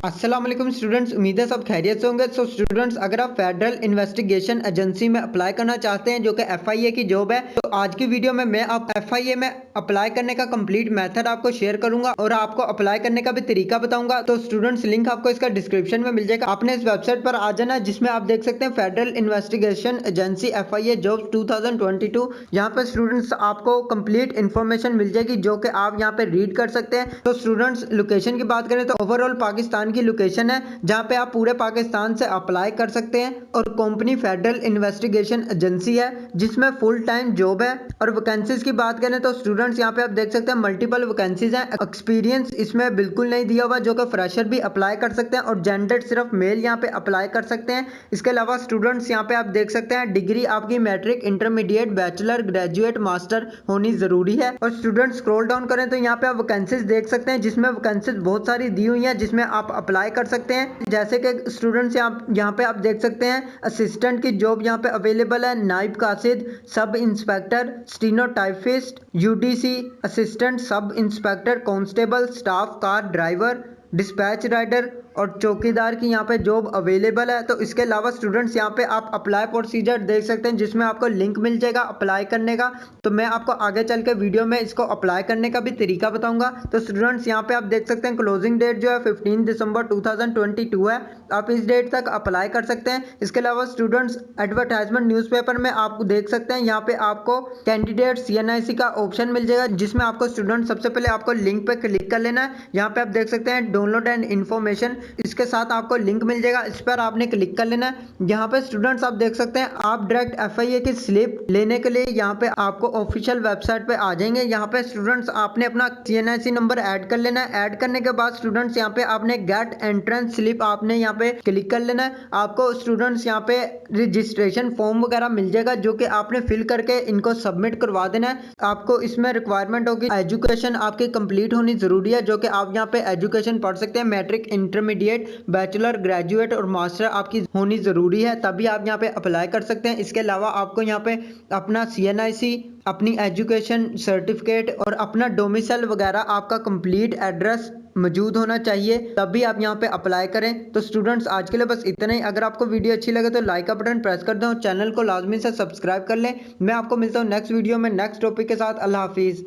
अस्सलाम वालेकुम स्टूडेंट्स, उम्मीद है सब खैरियत से होंगे। स्टूडेंट्स, अगर आप फेडरल इन्वेस्टिगेशन एजेंसी में अप्लाई करना चाहते हैं जो कि एफआईए की जॉब है, तो आज की वीडियो में मैं आप एफआईए में अप्लाई करने का कंप्लीट मेथड आपको शेयर करूंगा और आपको अप्लाई करने का भी तरीका बताऊंगा। तो स्टूडेंट्स, लिंक आपको इसका डिस्क्रिप्शन में मिल जाएगा। आपने इस वेबसाइट पर आ जाना जिसमें आप देख सकते हैं federal investigation agency FIA job 2022। यहाँ पर स्टूडेंट्स आपको कंप्लीट इन्फॉर्मेशन मिल जाएगी जो कि आप यहाँ पे रीड कर सकते हैं। तो स्टूडेंट्स, लोकेशन की बात करें तो ओवरऑल पाकिस्तान की लोकेशन है जहां पे आप पूरे पाकिस्तान से अप्लाई कर सकते हैं। और कंपनी फेडरल इन्वेस्टिगेशन एजेंसी है जिसमें फुल टाइम जॉब है। और वैकेंसीज की बात करें तो स्टूडेंट्स यहां पे आप देख सकते हैं मल्टीपल वैकेंसीज हैं। एक्सपीरियंस इसमें बिल्कुल नहीं दिया हुआ जो कि फ्रेशर भी अप्लाई कर सकते हैं और जेंडर सिर्फ मेल यहां पे अप्लाई कर सकते हैं। इसके अलावा स्टूडेंट्स यहां पे आप देख सकते हैं डिग्री आपकी matric, intermediate, bachelor, graduate, master होनी जरूरी है। और स्टूडेंट्स स्क्रॉल डाउन करें तो यहाँ पे आप वैकेंसीज देख सकते हैं जिसमें वैकेंसीज बहुत सारी दी हुई हैं जिसमें आप अप्लाई कर सकते हैं। जैसे कि स्टूडेंट्स यहाँ पे आप देख सकते हैं असिस्टेंट की जॉब यहाँ पे अवेलेबल है, नाइब कासिद, sub inspector, stenotypist, UDC assistant, sub inspector, constable, staff car driver, dispatch rider और चौकीदार की यहाँ पे जॉब अवेलेबल है। तो इसके अलावा स्टूडेंट्स यहाँ पे आप अप्लाई प्रोसीजर देख सकते हैं जिसमें आपको लिंक मिल जाएगा अप्लाई करने का। तो मैं आपको आगे चल के वीडियो में इसको अप्लाई करने का भी तरीका बताऊंगा। तो स्टूडेंट्स यहाँ पे आप देख सकते हैं क्लोजिंग डेट जो है 15 दिसंबर 2022 है। आप इस डेट तक अप्लाई कर सकते हैं। इसके अलावा स्टूडेंट्स एडवर्टाइजमेंट न्यूज़पेपर में आप देख सकते हैं यहाँ पे आपको कैंडिडेट सीएनआईसी का ऑप्शन मिल जाएगा जिसमें आपको स्टूडेंट सबसे पहले आपको लिंक पे क्लिक कर लेना है। यहाँ पे आप देख सकते हैं डाउनलोड एंड इन्फॉर्मेशन, इसके साथ आपको लिंक मिल जाएगा, इस पर आपने क्लिक कर लेना है। यहाँ पे स्टूडेंट्स आप देख सकते हैं आप डायरेक्ट एफआईए की स्लिप लेने के लिए यहाँ पे आपको ऑफिशियल वेबसाइट पे आ जाएंगे। यहाँ पे स्टूडेंट्स आपने अपना सीएनआईसी नंबर ऐड कर लेना है। ऐड करने के बाद स्टूडेंट्स यहाँ पे आपने गेट एंट्रेंस स्लिप आपने यहाँ पे क्लिक कर लेना है। आपको स्टूडेंट्स यहाँ पे रजिस्ट्रेशन फॉर्म वगैरह मिल जाएगा जो कि आपने फिल करके इनको सबमिट करवा देना है। आपको इसमें रिक्वायरमेंट होगी एजुकेशन आपकी कंप्लीट होनी जरूरी है जो कि आप यहाँ पे एजुकेशन पढ़ सकते हैं। मैट्रिक, इंटरमीडिएट, बैचलर, ग्रेजुएट और मास्टर आपकी होनी जरूरी है, तभी आप यहाँ पे अप्लाई कर सकते हैं। इसके अलावा आपको यहाँ पे अपना सीएनआईसी, अपनी एजुकेशन सर्टिफिकेट और अपना डोमिसाइल वगैरह आपका कंप्लीट एड्रेस मौजूद होना चाहिए, तभी आप यहाँ पे अप्लाई करें। तो स्टूडेंट्स, आज के लिए बस इतना ही। अगर आपको वीडियो अच्छी लगे तो लाइक का बटन प्रेस कर दें और चैनल को लाजमी से सब्सक्राइब कर लें। मैं आपको मिलता हूँ नेक्स्ट वीडियो में नेक्स्ट टॉपिक के साथ। अल्लाह हाफिज़।